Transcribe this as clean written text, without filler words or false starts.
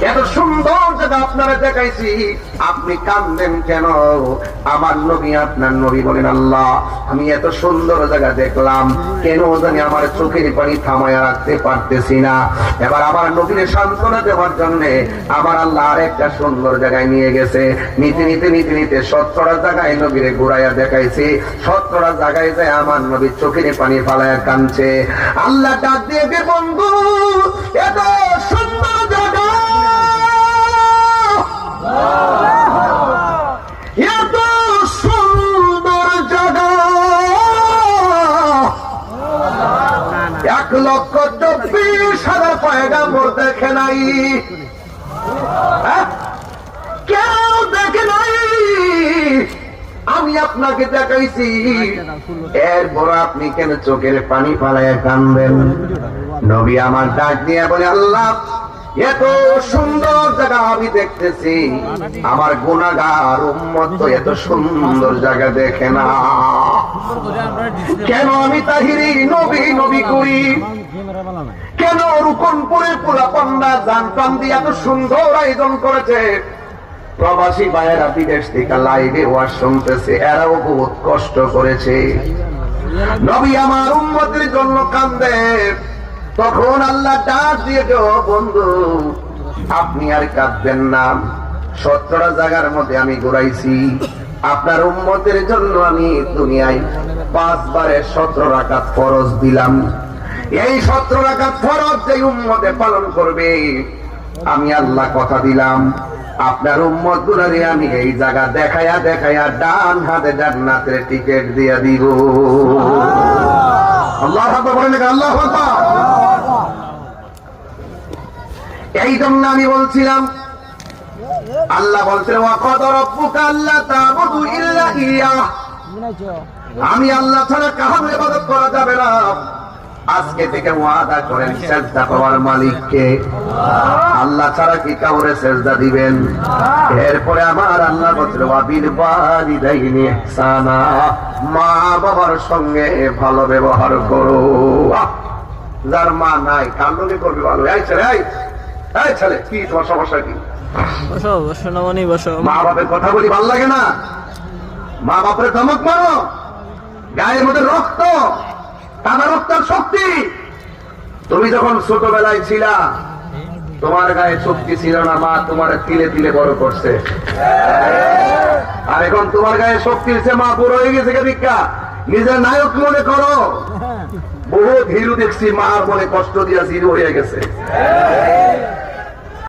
এত সুন্দর জায়গা আপনারা দেখাইছি, আপনি কাঁদেন কেন? আমার নবী, আপনার নবী বলেন, আল্লাহ আমি এত সুন্দর জায়গা দেখলাম, কেন জানি আমার চোখের পানি থামায়া রাখতে পারতেছি না। এবার আমার নবীর সান্ত্বনা দেওয়ার জন্য আমার আল্লাহ আর একটা সুন্দর জায়গায় নিয়ে গেছে। নিতে নিতে নিতে নিতে 17টা জায়গায় নবীরে ঘুরাইয়া দেখাইছে। 17টা জায়গায় যায় আমার নবীর চোখের পানি ফালায়া কাঁদছে। আল্লাহ ডাক দিয়ে, বন্ধু এত সুন্দর জায়গা, এত সুন্দর জায়গা 1,24,000 পয়গাম্বর দেখে নাই, কেউ দেখে নাই। আমি আপনাকে দেখাইছি, এরপর আপনি কেন চোখের পানি ফালাইয়া কাঁদবেন? নবী আমার ডাক দিয়ে বলে, আল্লাহ এত সুন্দর জায়গা আমি দেখতেছি, আমার গুনাহগার উম্মত তো এত সুন্দর জায়গা দেখে না, কেন আমি তাহিরি নবী নবী করি? কেন রুকনপুরের পোলা পান্ডা জানতাম দিয়ে এত সুন্দর আয়োজন করেছে? প্রবাসী ভাইয়েরা বিদেশ থেকে লাইভে ওয়াজ শুনতেছে, এরাও বহুত কষ্ট করেছে। নবী আমার উম্মতের জন্য কান্দে। তখন আল্লাহ ডাক দিয়ে, বন্ধু আপনি আর কাঁদবেন না, 17টা জায়গার মধ্যে আমি ঘুরাইছি, আপনার উম্মতের জন্য আমি দুনিয়ায় 5 বারে 17 রাকাত ফরজ দিলাম। এই 17 রাকাত ফরজ যে উম্মতে পালন করবে, আমি আল্লাহ কথা দিলাম আপনার উম্মত গুলারে আমি এই জায়গা দেখায়া দেখায়া ডান হাতে জান্নাতের টিকিট দিয়ে দিব। আল্লাহু আকবার বলেন, আল্লাহু আকবার। এই জন্য আমি বলছিলাম, আল্লাহ বলছেন, ওয়া ক্বাদা রাব্বুকা আল্লা তা'বুদু ইল্লা ইয়্যাহ, আমি আল্লাহ ছাড়া কারো ইবাদত করা যাবে না। আজকে থেকে ওয়াদা করেন সেজদা পাওয়ার মালিককে, আল্লাহ ছাড়া কি কাউরে সেজদা দিবেন? এরপরে আমার আল্লাহ বলছেন, ওয়া বিল ওয়ালিদাইনি ইহসানা, মা বাবার সঙ্গে ভালো ব্যবহার করো। যার মা নাই কার লগে করবে ভালো? এই ছেলে, এই ছেলে, কি তোমার সমস্যা কি? বসো বসো না মনি বসো। মা বাপের কথা বলি ভাল লাগে না? মা বাপের ধমক মারো, গায়ের মধ্যে রক্ত, তাদের রক্তের শক্তি। তুমি যখন ছোটবেলায় ছিলা, তোমার গায়ে শক্তি ছিল না, মা তোমার তিলে তিলে বড় করছে। আর এখন তোমার গায়ে শক্তি হচ্ছে, মা বুড়ো হয়ে গেছে, ভিক্ষা নিজের নায়ক মনে করো। বহু হিরো দেখছি মার মনে কষ্ট দিয়া জিরো হয়ে গেছে।